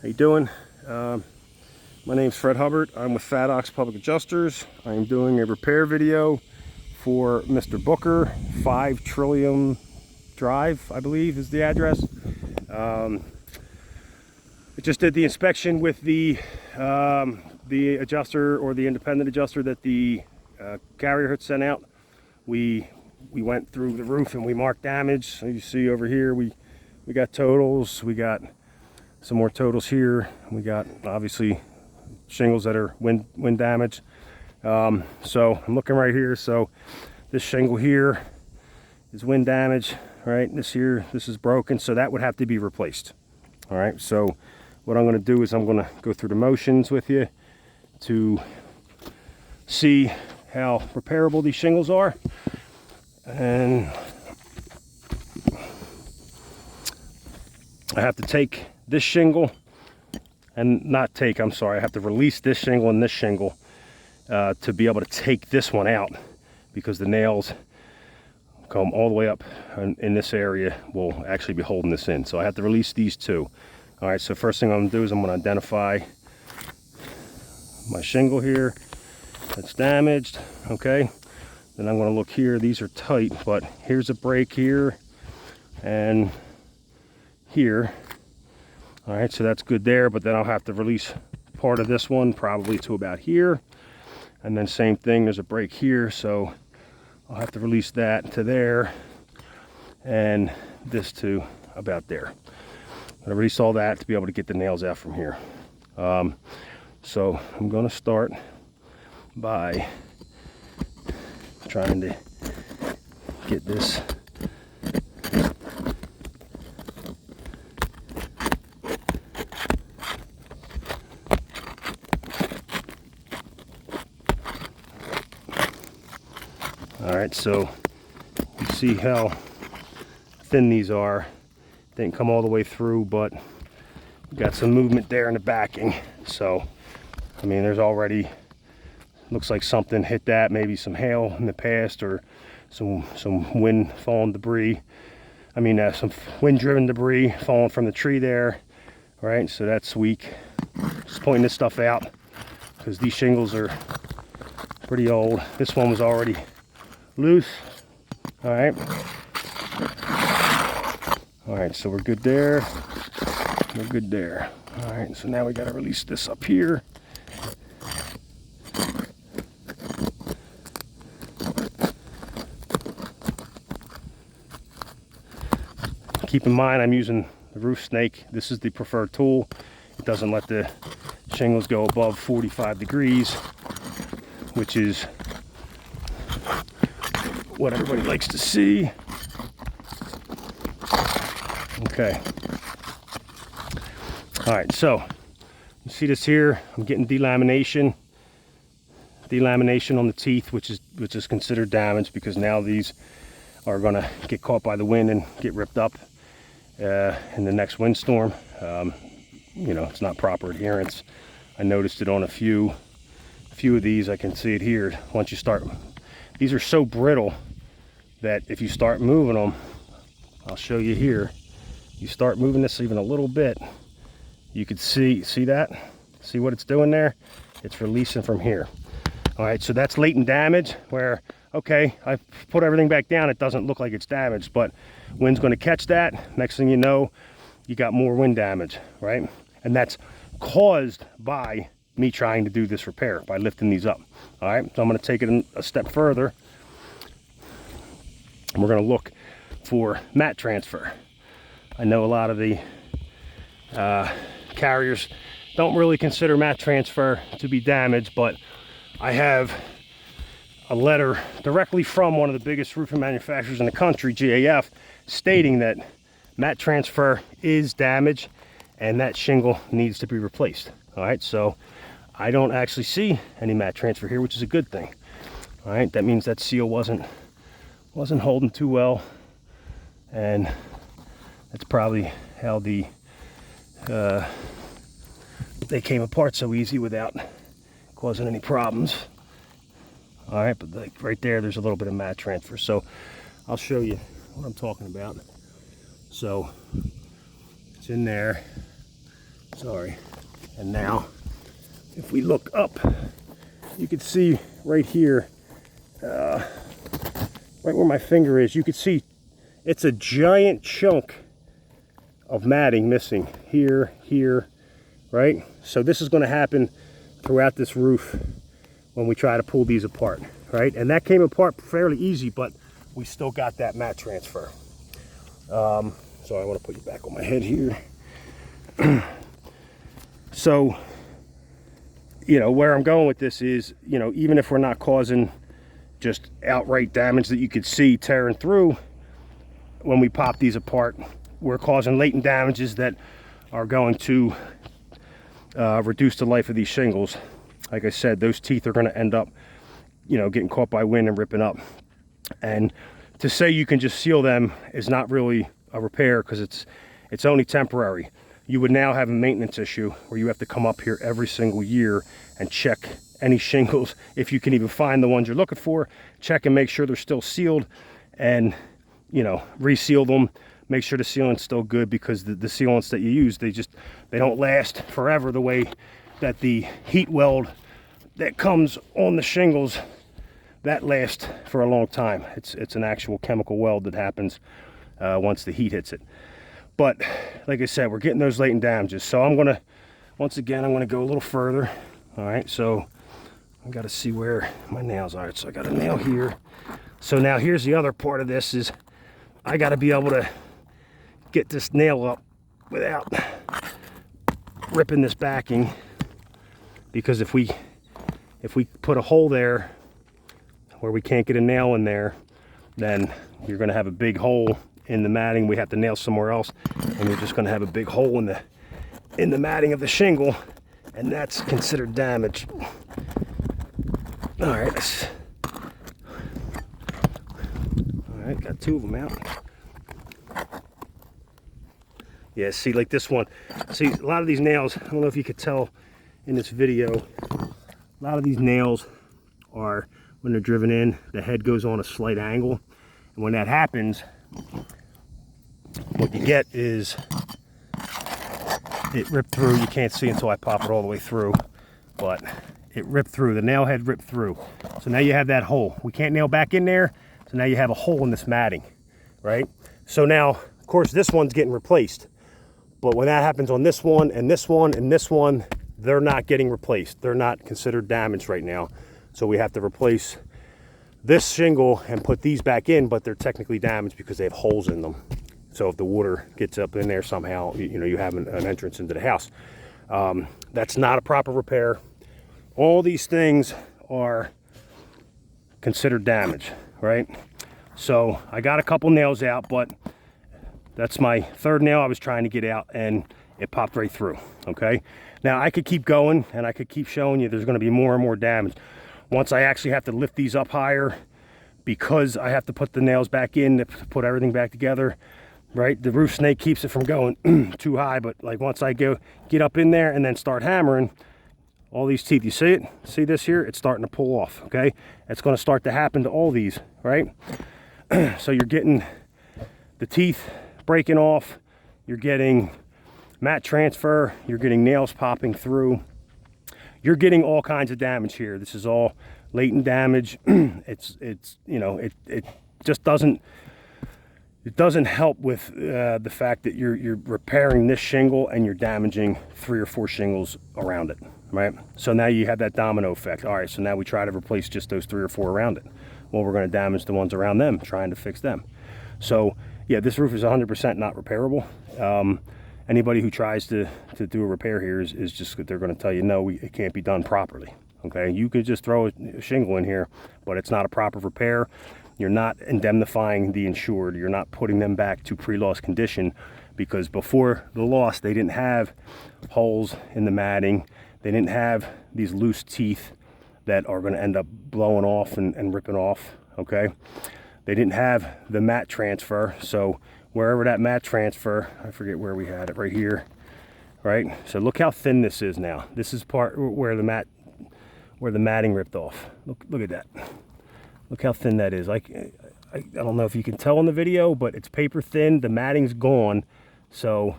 How you doing? My name's Fred Hubbard. I'm with Fat Ox Public Adjusters. I'm doing a repair video for Mr. Bucher, 5 Trillium Drive, I believe is the address. I just did the inspection with the adjuster, or the independent adjuster that the carrier had sent out. We went through the roof and we marked damage. So you see over here, we got totals. We got some more totals here. We got obviously shingles that are wind damage. So I'm looking right here. So this shingle here is wind damage, right? This is broken, so that would have to be replaced. All right, so what I'm going to do is I'm going to go through the motions with you to see how repairable these shingles are. And I have to take this shingle I have to release this shingle and this shingle to be able to take this one out, because the nails come all the way up in this area will actually be holding this in. So I have to release these two. All right, so first thing I'm gonna do is I'm gonna identify my shingle here that's damaged, okay? Then I'm gonna look here, these are tight, but here's a break here and here. All right, so that's good there, but then I'll have to release part of this one probably to about here. And then same thing, there's a break here, so I'll have to release that to there, and this to about there. I'm gonna release all that to be able to get the nails out from here. So I'm gonna start by trying to get this all right. So you see how thin these are. Didn't come all the way through, but got some movement there in the backing. So I mean, there's already, looks like something hit that, maybe some hail in the past, or some wind falling debris. I mean, some wind driven debris falling from the tree there. All right, so that's weak. Just pointing this stuff out because these shingles are pretty old. This one was already loose. All right. All right, so we're good there. We're good there. All right, so now we got to release this up here. Keep in mind, I'm using the roof snake. This is the preferred tool. It doesn't let the shingles go above 45 degrees, which is what everybody likes to see. Okay. All right, so you see this here, I'm getting delamination on the teeth, which is considered damage, because now these are gonna get caught by the wind and get ripped up in the next windstorm. You know, it's not proper adherence. I noticed it on a few of these. I can see it here. Once you start, these are so brittle that if you start moving them, I'll show you here. You start moving this even a little bit, you could see that? See what it's doing there? It's releasing from here. All right, so that's latent damage where, okay, I put everything back down, it doesn't look like it's damaged, but wind's gonna catch that. Next thing you know, you got more wind damage, right? And that's caused by me trying to do this repair by lifting these up. All right, so I'm gonna take it a step further. And we're gonna look for mat transfer. I know a lot of the carriers don't really consider mat transfer to be damaged, but I have a letter directly from one of the biggest roofing manufacturers in the country, GAF, stating that mat transfer is damage and that shingle needs to be replaced. All right, so I don't actually see any mat transfer here, which is a good thing. All right, that means that seal wasn't holding too well, and that's probably how they came apart so easy without causing any problems. All right, but like right there's a little bit of mat transfer. So I'll show you what I'm talking about. So it's in there. Sorry. And now, if we look up, you can see right here, right where my finger is, you can see it's a giant chunk of matting missing here, here, right? So this is going to happen throughout this roof when we try to pull these apart, right? And that came apart fairly easy, but we still got that mat transfer. So I want to put you back on my head here. So, you know, where I'm going with this is, you know, even if we're not causing just outright damage that you could see tearing through when we pop these apart, we're causing latent damages that are going to reduce the life of these shingles. Like I said, those teeth are going to end up, you know, getting caught by wind and ripping up. And to say you can just seal them is not really a repair, because it's only temporary. You would now have a maintenance issue where you have to come up here every single year and check any shingles, if you can even find the ones you're looking for, check and make sure they're still sealed, and, you know, reseal them, make sure the sealant's still good, because the sealants that you use, they don't last forever the way that the heat weld that comes on the shingles, that lasts for a long time. It's an actual chemical weld that happens once the heat hits it. But like I said, we're getting those latent damages. So I'm gonna, once again, I'm gonna go a little further. All right, so I gotta see where my nails are. So I got a nail here. So now here's the other part of this is I gotta be able to get this nail up without ripping this backing, because if we put a hole there where we can't get a nail in there, then you're gonna have a big hole in the matting. We have to nail somewhere else, and you're just going to have a big hole in the matting of the shingle, and that's considered damage. All right, got two of them out. Yeah, see, like this one, see, a lot of these nails, I don't know if you could tell in this video, a lot of these nails are, when they're driven in, the head goes on a slight angle, and when that happens, what you get is it ripped through. You can't see until I pop it all the way through, but it ripped through. The nail head ripped through. So now you have that hole. We can't nail back in there, so now you have a hole in this matting, right? So now, of course, this one's getting replaced. But when that happens on this one and this one and this one, they're not getting replaced. They're not considered damaged right now. So we have to replace this shingle and put these back in, but they're technically damaged because they have holes in them. So if the water gets up in there somehow, you know, you have an entrance into the house. That's not a proper repair. All these things are considered damage, right? So I got a couple nails out, but that's my third nail I was trying to get out, and it popped right through, okay? Now I could keep going, and I could keep showing you there's gonna be more and more damage. Once I actually have to lift these up higher, because I have to put the nails back in to put everything back together, right? The roof snake keeps it from going too high, but like once I get up in there and then start hammering, all these teeth, you see it? See this here? It's starting to pull off, okay? It's gonna start to happen to all these, right? So you're getting the teeth breaking off, you're getting mat transfer, you're getting nails popping through, you're getting all kinds of damage here. This is all latent damage. It's you know, it just doesn't help with the fact that you're repairing this shingle and you're damaging 3 or 4 shingles around it, right? So now you have that domino effect. All right, so now we try to replace just those 3 or 4 around it. Well, we're going to damage the ones around them, trying to fix them. So yeah, this roof is 100% not repairable. Anybody who tries to do a repair here is just, they're going to tell you, no, it can't be done properly. Okay, you could just throw a shingle in here, but it's not a proper repair. You're not indemnifying the insured. You're not putting them back to pre-loss condition, because before the loss, they didn't have holes in the matting. They didn't have these loose teeth that are going to end up blowing off and ripping off, okay? They didn't have the mat transfer, so wherever that mat transfer, I forget where we had it, right here, right? So look how thin this is now. This is part where the matting ripped off. Look at that. Look how thin that is. I don't know if you can tell in the video, but it's paper thin. The matting's gone. So,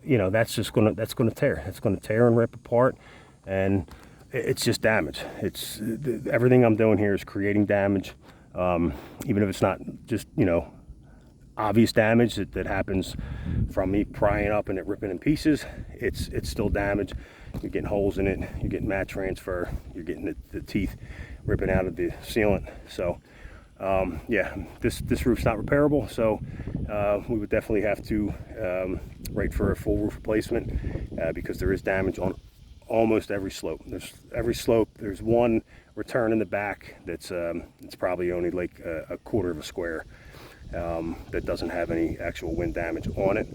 you know, that's gonna tear. It's gonna tear and rip apart, and it's just damage. It's everything I'm doing here is creating damage, even if it's not just, you know, obvious damage that happens from me prying up and it ripping in pieces. It's still damage. You're getting holes in it. You're getting mat transfer. You're getting the teeth ripping out of the sealant. So yeah, this roof's not repairable. So we would definitely have to write for a full roof replacement because there is damage on almost every slope. There's one return in the back that's it's probably only like a quarter of a square that doesn't have any actual wind damage on it,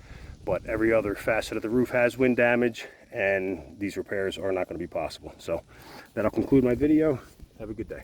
but every other facet of the roof has wind damage, and these repairs are not going to be possible. So that'll conclude my video. Have a good day.